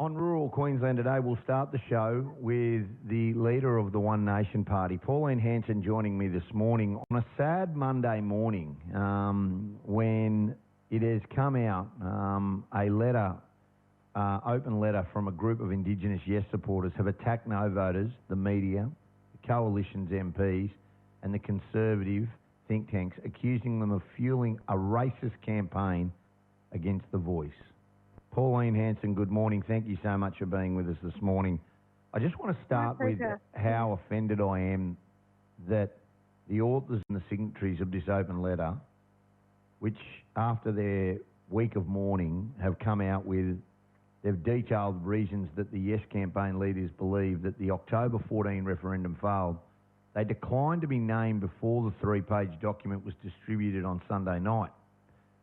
On Rural Queensland today, we'll start the show with the leader of the One Nation Party, Pauline Hanson, joining me this morning on a sad Monday morning when it has come out a letter, open letter from a group of Indigenous Yes supporters have attacked No voters, the media, the Coalition's MPs and the Conservative think tanks, accusing them of fueling a racist campaign against The Voice. Pauline Hanson, good morning. Thank you so much for being with us this morning. I just want to start with how offended I am that the authors and the signatories of this open letter, which after their week of mourning have come out with, they've detailed reasons that the Yes campaign leaders believe that the October 14 referendum failed. They declined to be named before the three-page document was distributed on Sunday night.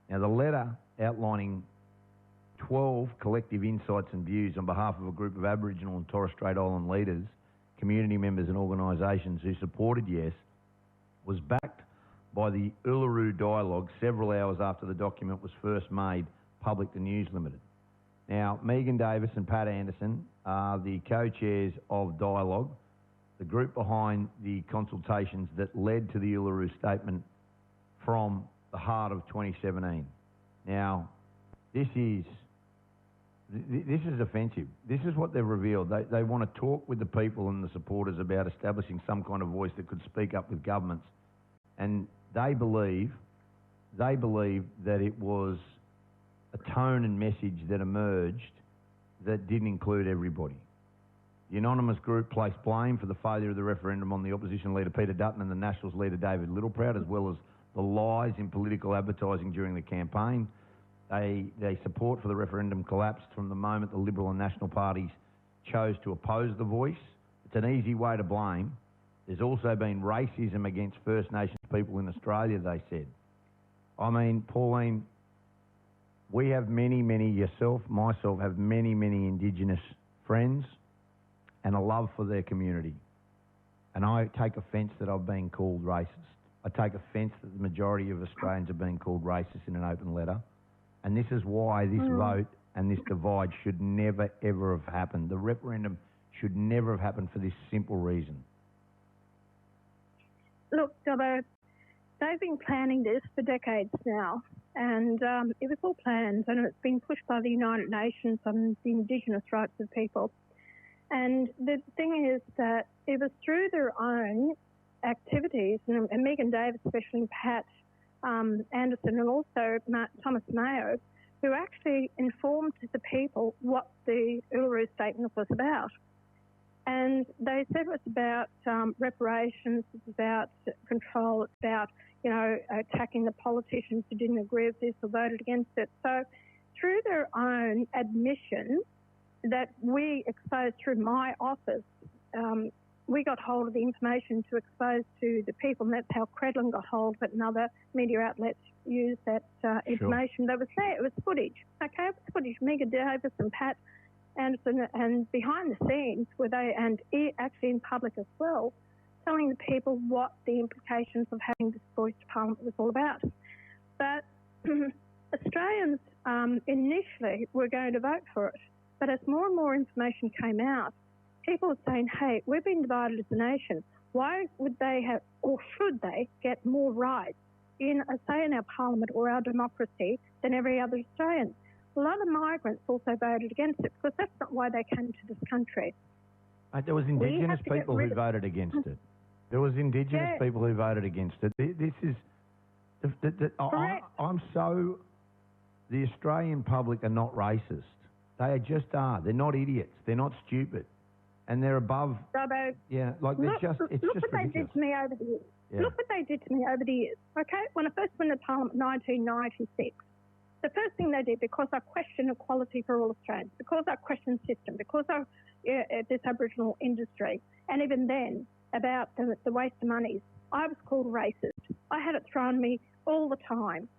Now, the letter outlining 12 collective insights and views on behalf of a group of Aboriginal and Torres Strait Island leaders, community members and organisations who supported Yes, was backed by the Uluru Dialogue several hours after the document was first made public to News Limited. Now, Megan Davis and Pat Anderson are the co-chairs of Dialogue, the group behind the consultations that led to the Uluru Statement from the heart of 2017. Now, this is offensive. This is what they've revealed. They want to talk with the people and the supporters about establishing some kind of voice that could speak up with governments. And they believe that it was a tone and message that emerged that didn't include everybody. The anonymous group placed blame for the failure of the referendum on the opposition leader Peter Dutton and the Nationals leader David Littleproud, as well as the lies in political advertising during the campaign. Their support for the referendum collapsed from the moment the Liberal and National parties chose to oppose The Voice. It's an easy way to blame. There's also been racism against First Nations people in Australia, they said. I mean, Pauline, we have many, myself, have many Indigenous friends and a love for their community. And I take offence that I've been called racist. I take offence that the majority of Australians are being called racist in an open letter. And this is why this vote and this divide should never, ever have happened. The referendum should never have happened for this simple reason. Look, Dobbo, they've been planning this for decades now. And it was all planned, and it's been pushed by the United Nations on the Indigenous rights of people. And the thing is that it was through their own activities, and Megan Davis, especially Pat Anderson, and also Thomas Mayo, who actually informed the people what the Uluru Statement was about. And they said it was about reparations, it's about control, it's about, attacking the politicians who didn't agree with this or voted against it. So through their own admission that we exposed through my office, we got hold of the information to expose to the people, and that's how Credlin got hold of it, and other media outlets used that information that was there. It was footage, okay? It was footage. Megan Davis and Pat Anderson, and behind the scenes were they, and actually in public as well, telling the people what the implications of having this voice to Parliament was all about. But Australians initially were going to vote for it, but as more and more information came out, people were saying, hey, we've been divided as a nation. Why would they have, or should they, get more rights in, say, in our Parliament or our democracy than every other Australian? A lot of migrants also voted against it because that's not why they came to this country. There was Indigenous people who voted against it. There was Indigenous people who voted against it. This is... I'm so... The Australian public are not racist. They just are. They're not idiots. They're not stupid. And they're above... Robbo, yeah, like they're just... It's look just what ridiculous. They did to me over the years. Yeah. Look what they did to me over the years, okay? When I first went to Parliament in 1996, the first thing they did, because I questioned equality for all Australians, because I questioned system, because I this Aboriginal industry, and even then, about the waste of monies, I was called racist. I had it thrown at me all the time,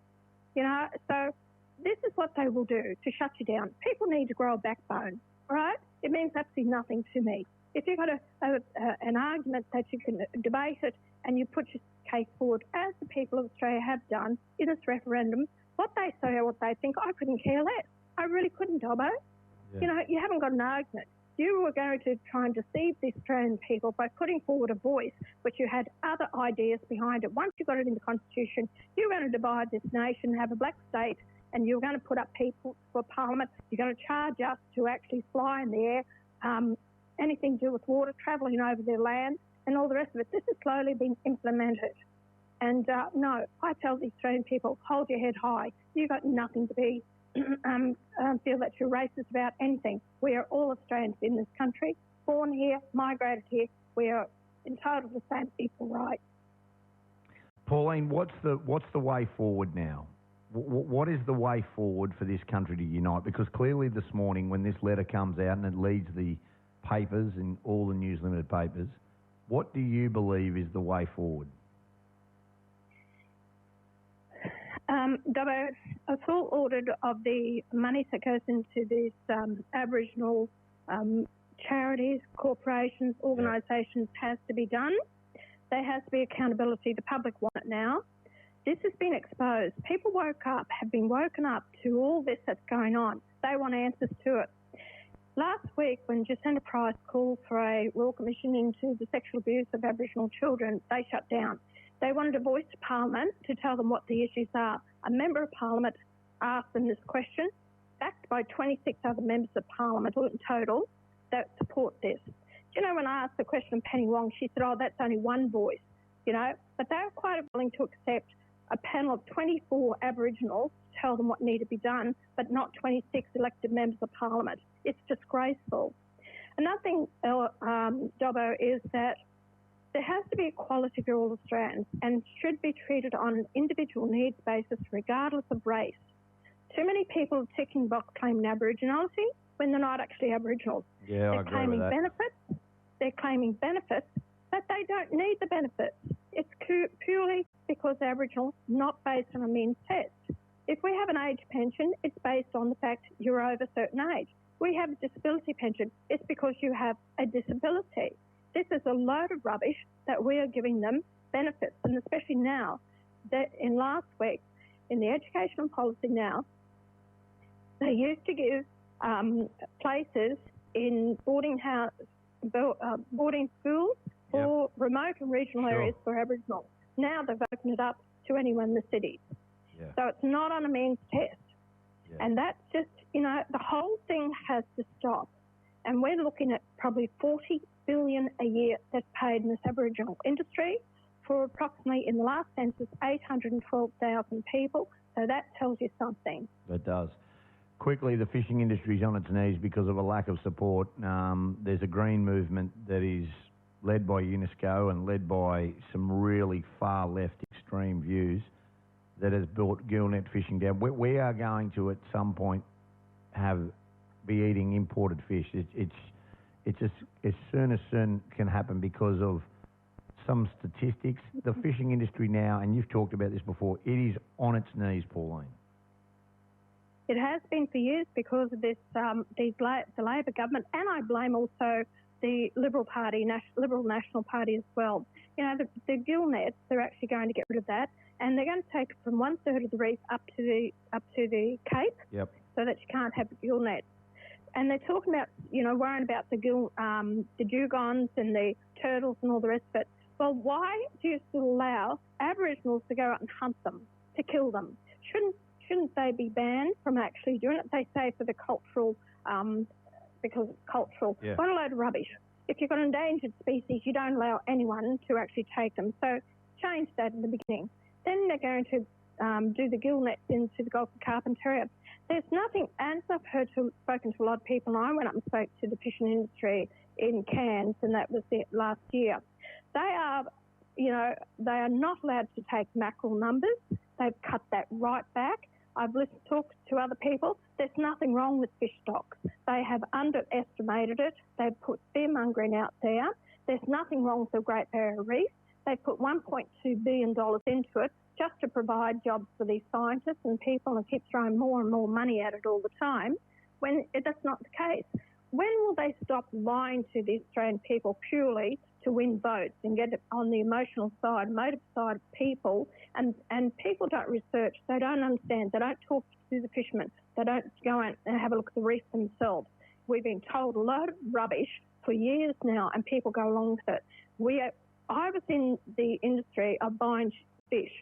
So this is what they will do to shut you down. People need to grow a backbone, all right? It means absolutely nothing to me. If you've got an argument that you can debate it and you put your case forward, as the people of Australia have done in this referendum, what they say or what they think, I couldn't care less. I really couldn't, Dobbo. You know, you haven't got an argument. You were going to try and deceive the Australian people by putting forward a voice, but you had other ideas behind it. Once you got it in the Constitution, you were going to divide this nation, have a black state, and you were going to put up people for Parliament. You're going to charge us to actually fly in the air, anything to do with water, travelling over their land, and all the rest of it. This has slowly been implemented. And no, I tell the Australian people, hold your head high. You've got nothing to be feel that you're racist about anything. We are all Australians in this country, born here, migrated here. We are entitled to the same equal rights. Pauline, what's the way forward now? What is the way forward for this country to unite? Because clearly this morning, when this letter comes out and it leads the papers and all the News Limited papers, what do you believe is the way forward? Dobbo, a full audit of the money that goes into these Aboriginal charities, corporations, organisations has to be done. There has to be accountability. The public want it now. This has been exposed. People have been woken up to all this that's going on. They want answers to it. Last week, when Jacinta Price called for a Royal Commission into the sexual abuse of Aboriginal children, they shut down. They wanted a voice to Parliament to tell them what the issues are. A member of Parliament asked them this question, backed by 26 other members of Parliament in total that support this. Do you know, when I asked the question of Penny Wong, she said, oh, that's only one voice, you know. But they were quite willing to accept a panel of 24 Aboriginals to tell them what needed to be done, but not 26 elected members of Parliament. It's disgraceful. Another thing, Dobbo, is that there has to be equality for all Australians and should be treated on an individual needs basis regardless of race. Too many people are ticking box claiming Aboriginality when they're not actually Aboriginals. Yeah, I agree with that. They're claiming benefits, but they don't need the benefits. It's purely because they're Aboriginal, not based on a means test. If we have an age pension, it's based on the fact you're over a certain age. We have a disability pension. It's because you have a disability. This is a load of rubbish that we are giving them benefits, and especially now, that in last week, in the educational policy now, they used to give places in boarding schools for remote and regional areas for Aboriginal. Now they've opened it up to anyone in the cities. Yeah. So it's not on a means test. Yeah. And that's just, you know, the whole thing has to stop. And we're looking at probably $40 billion a year that's paid in this Aboriginal industry for approximately, in the last census, 812,000 people. So that tells you something. It does. Quickly, the fishing industry is on its knees because of a lack of support. There's a green movement that is led by UNESCO and led by some really far left extreme views that has brought gillnet fishing down. We are going to, at some point, be eating imported fish. It's just as soon can happen because of some statistics. The fishing industry now, and you've talked about this before, it is on its knees, Pauline. It has been for years because of this, the Labor government, and I blame also the Liberal Party, Liberal National Party as well. You know, the gill nets, they're actually going to get rid of that, and they're going to take it from 1/3 of the reef up to the Cape, so that you can't have gill nets. And they're talking about, you know, worrying about the dugongs and the turtles and all the rest of it. Well, why do you still allow Aboriginals to go out and hunt them, to kill them? Shouldn't they be banned from actually doing it? They say for the cultural, because it's cultural. Yeah. What a load of rubbish. If you've got an endangered species, you don't allow anyone to actually take them. So change that in the beginning. Then they're going to do the gill nets into the Gulf of Carpentaria. There's nothing, as I've spoken to a lot of people, and I went up and spoke to the fishing industry in Cairns, and that was last year. They are, you know, they are not allowed to take mackerel numbers. They've cut that right back. I've talked to other people. There's nothing wrong with fish stocks. They have underestimated it. They've put fear-mongering out there. There's nothing wrong with the Great Barrier Reef. They've put $1.2 billion into it just to provide jobs for these scientists and people, and keep throwing more and more money at it all the time, when that's not the case. When will they stop lying to the Australian people purely to win votes and get it on the emotional side, motive side of people? And people don't research, they don't understand, they don't talk to the fishermen, they don't go out and have a look at the reef themselves. we've been told a lot of rubbish for years now, and people go along with it. I was in the industry of buying fish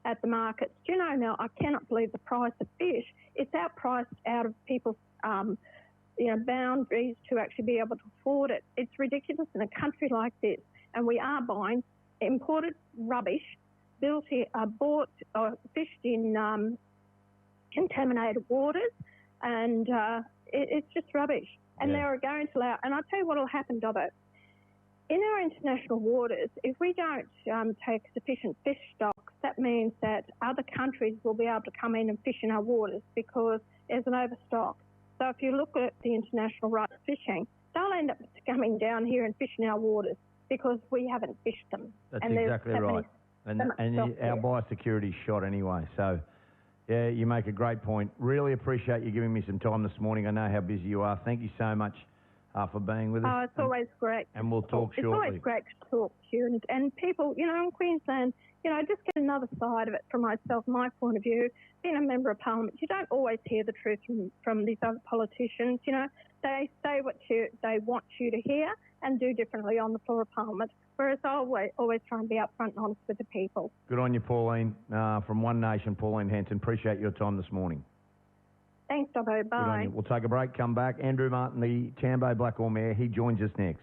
at the markets. Do you know now, I cannot believe the price of fish. It's outpriced out of people's boundaries to actually be able to afford it. It's ridiculous in a country like this, and we are buying imported rubbish, bought or fished in contaminated waters, and it's just rubbish. And they're going to allow, and I'll tell you what will happen, Dobbo. In our international waters, if we don't take sufficient fish stocks, that means that other countries will be able to come in and fish in our waters because there's an overstock. So if you look at the international rights fishing, they'll end up coming down here and fishing our waters because we haven't fished them. That's exactly right. And our biosecurity's shot anyway. So, yeah, you make a great point. Really appreciate you giving me some time this morning. I know how busy you are. Thank you so much for being with us. Oh, it's always great. And we'll talk shortly. It's always great to talk to you. And people, in Queensland, just get another side of it from myself, my point of view. Being a member of Parliament, you don't always hear the truth from these other politicians. They say what they want you to hear and do differently on the floor of Parliament, whereas I always try and be upfront and honest with the people. Good on you, Pauline. From One Nation, Pauline Hanson. Appreciate your time this morning. Thanks, Dobbo. Bye. We'll take a break, come back. Andrew Martin, the Tambo Blackall Mayor, he joins us next.